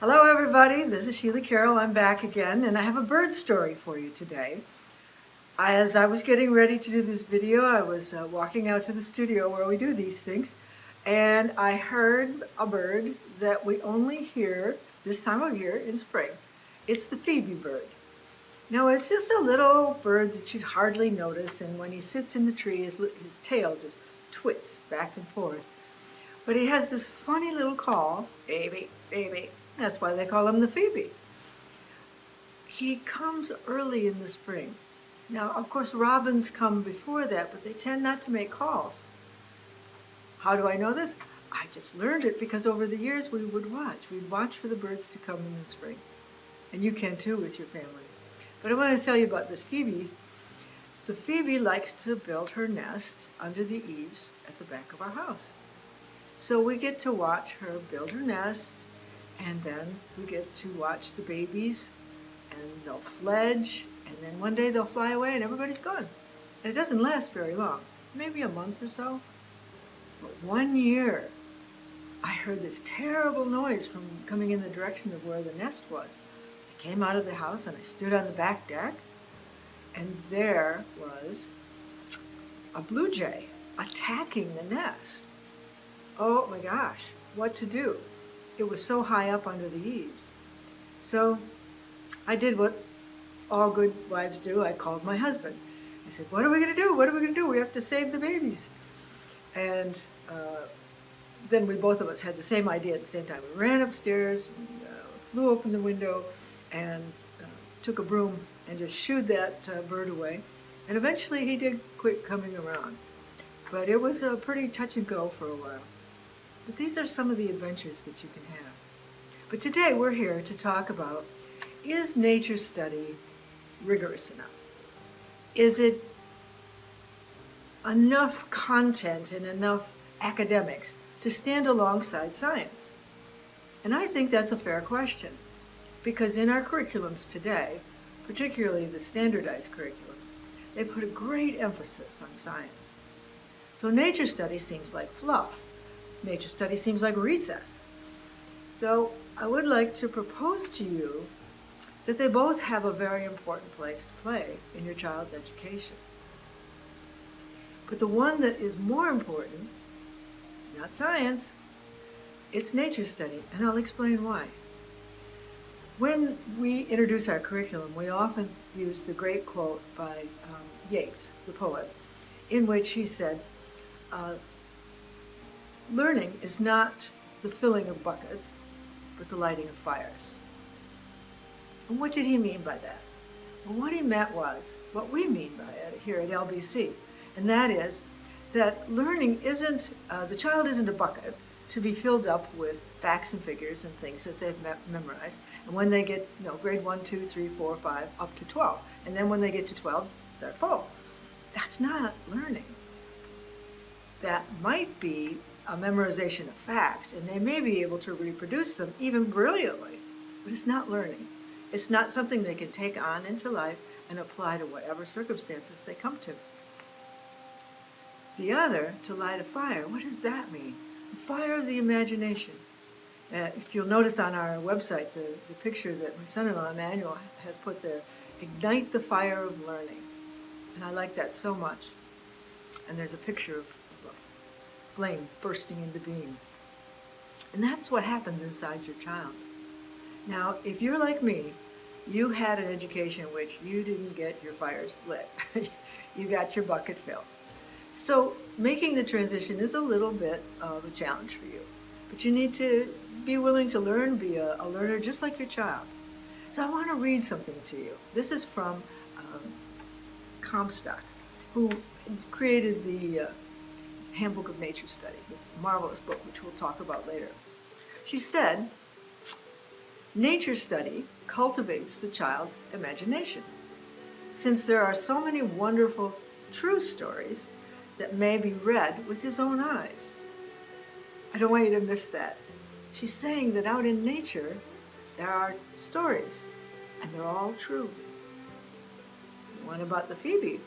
Hello everybody, this is Sheila Carroll. I'm back again and I have a bird story for you today. As I was getting ready to do this video, I was walking out to the studio where we do these things, and I heard a bird that we only hear this time of year in spring. It's the phoebe bird. Now it's just a little bird that you'd hardly notice, and when he sits in the tree his tail just twits back and forth. But he has this funny little call, baby, baby. That's why they call him the phoebe. He comes early in the spring. Now, of course, robins come before that, but they tend not to make calls. How do I know this? I just learned it because over the years we would watch. We'd watch for the birds to come in the spring. And you can too with your family. But I want to tell you about this phoebe. The phoebe likes to build her nest under the eaves at the back of our house. So we get to watch her build her nest, and then we get to watch the babies, and they'll fledge, and then one day they'll fly away and everybody's gone. And it doesn't last very long, maybe a month or so. But one year, I heard this terrible noise from coming in the direction of where the nest was. I came out of the house and I stood on the back deck, and there was a blue jay attacking the nest. Oh my gosh, what to do? It was so high up under the eaves. So I did what all good wives do. I called my husband. I said, what are we going to do? What are we going to do? We have to save the babies. And then we both of us had the same idea at the same time. We ran upstairs, flew open the window, and took a broom and just shooed that bird away. And eventually he did quit coming around. But it was a pretty touch and go for a while. But these are some of the adventures that you can have. But today we're here to talk about, is nature study rigorous enough? Is it enough content and enough academics to stand alongside science? And I think that's a fair question, because in our curriculums today, particularly the standardized curriculums, they put a great emphasis on science. So nature study seems like fluff. Nature study seems like recess. So I would like to propose to you that they both have a very important place to play in your child's education. But the one that is more important is not science, it's nature study, and I'll explain why. When we introduce our curriculum, we often use the great quote by Yeats, the poet, in which he said, learning is not the filling of buckets, but the lighting of fires. And what did he mean by that? Well, what he meant was what we mean by it here at LBC, and that is that learning isn't, the child isn't a bucket to be filled up with facts and figures and things that they've memorized. And when they get, grade 1, 2, 3, 4, 5, up to 12, and then when they get to 12, they're full. That's not learning. That might be a memorization of facts, and they may be able to reproduce them even brilliantly, but it's not learning. It's not something they can take on into life and apply to whatever circumstances they come to. The other, to light a fire, what does that mean? The fire of the imagination. If you'll notice on our website, the picture that my son-in-law Emmanuel has put there, ignite the fire of learning. And I like that so much. And there's a picture of a flame bursting into being. And that's what happens inside your child. Now, if you're like me, you had an education in which you didn't get your fires lit. You got your bucket filled. So making the transition is a little bit of a challenge for you. But you need to be willing to learn, be a learner just like your child. So I want to read something to you. This is from Comstock, who created the Handbook of Nature Study, this marvelous book which we'll talk about later. She said, nature study cultivates the child's imagination. Since there are so many wonderful true stories that may be read with his own eyes. I don't want you to miss that. She's saying that out in nature, there are stories, and they're all true. The one about the phoebe,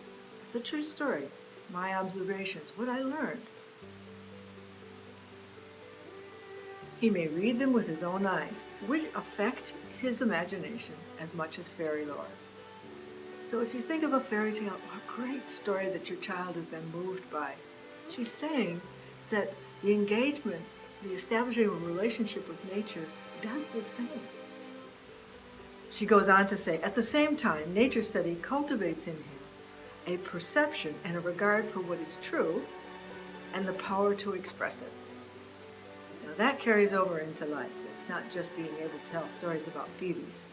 it's a true story. My observations, what I learned. He may read them with his own eyes, which affect his imagination as much as fairy lore. So if you think of a fairy tale, a great story that your child has been moved by, she's saying that the engagement, the establishing of a relationship with nature does the same. She goes on to say, at the same time, nature study cultivates in him a perception and a regard for what is true and the power to express it. Now that carries over into life. It's not just being able to tell stories about Phoebes.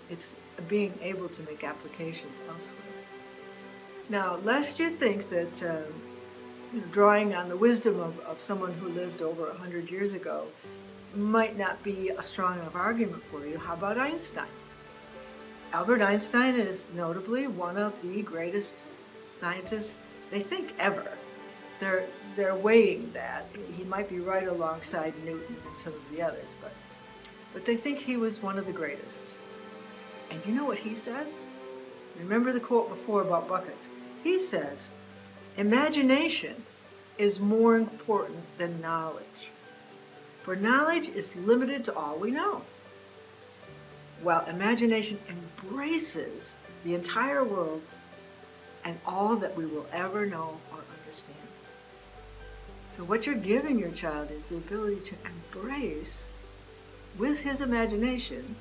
It's being able to make applications elsewhere. Now, lest you think that drawing on the wisdom of someone who lived over 100 years ago might not be a strong enough argument for you, how about Einstein? Albert Einstein is notably one of the greatest scientists, they think, ever. They're weighing that. He might be right alongside Newton and some of the others, but they think he was one of the greatest. And you know what he says? Remember the quote before about buckets. He says, imagination is more important than knowledge. For knowledge is limited to all we know, while imagination embraces the entire world and all that we will ever know or understand. So what you're giving your child is the ability to embrace, with his imagination,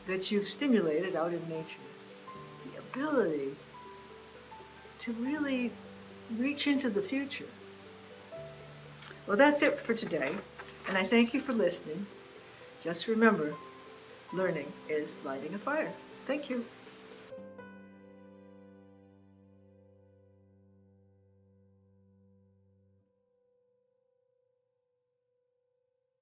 that you've stimulated out in nature, the ability to really reach into the future. Well, that's it for today, and I thank you for listening. Just remember, learning is lighting a fire. Thank you.